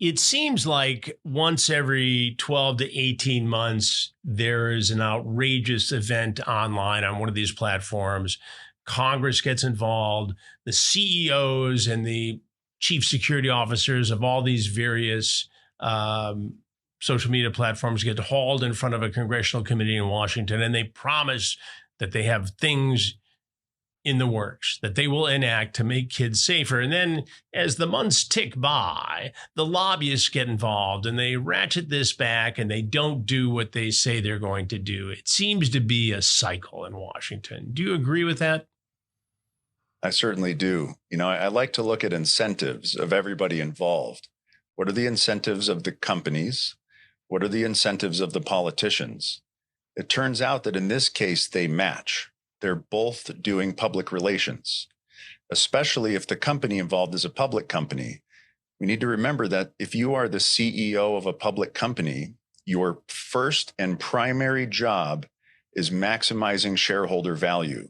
It seems like once every 12 to 18 months, there is an outrageous event online on one of these platforms. Congress gets involved, the CEOs and the chief security officers of all these various social media platforms get hauled in front of a congressional committee in Washington, and they promise that they have things in the works that they will enact to make kids safer. And then as the months tick by, the lobbyists get involved and they ratchet this back and they don't do what they say they're going to do. It seems to be a cycle in Washington. Do you agree with that? I certainly do. I like to look at incentives of everybody involved. What are the incentives of the companies? What are the incentives of the politicians? It turns out that in this case, they match. They're both doing public relations, especially if the company involved is a public company. We need to remember that if you are the CEO of a public company, your first and primary job is maximizing shareholder value.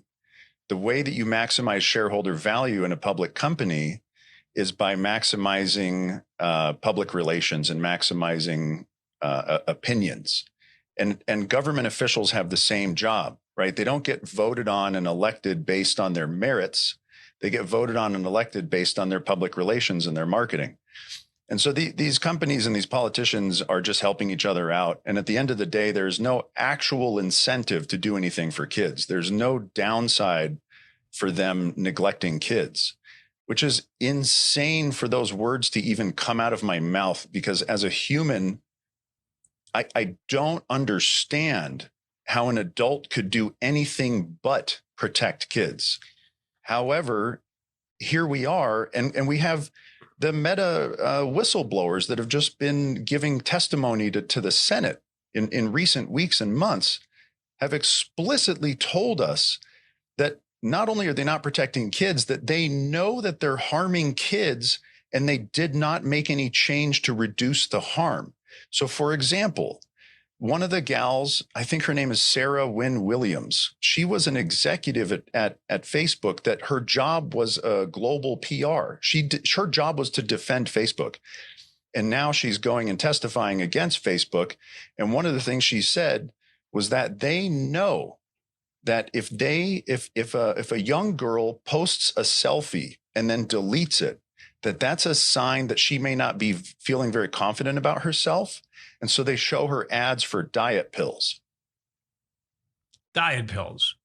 The way that you maximize shareholder value in a public company is by maximizing public relations and maximizing opinions. And government officials have the same job, right? They don't get voted on and elected based on their merits. They get voted on and elected based on their public relations and their marketing. And so these companies and these politicians are just helping each other out. And at the end of the day, there's no actual incentive to do anything for kids. There's no downside for them neglecting kids, which is insane for those words to even come out of my mouth, because as a human, I don't understand how an adult could do anything but protect kids. However, here we are, and we have the Meta whistleblowers that have just been giving testimony to the Senate in recent weeks and months have explicitly told us that not only are they not protecting kids, that they know that they're harming kids and they did not make any change to reduce the harm. So, for example, one of the gals, I think her name is Sarah Wynne Williams. She was an executive at Facebook that her job was global PR. Her job was to defend Facebook. And now she's going and testifying against Facebook. And one of the things she said was that they know that if a young girl posts a selfie and then deletes it, that's a sign that she may not be feeling very confident about herself. And so they show her ads for diet pills. Diet pills.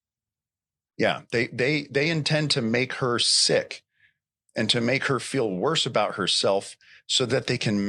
Yeah, they intend to make her sick and to make her feel worse about herself so that they can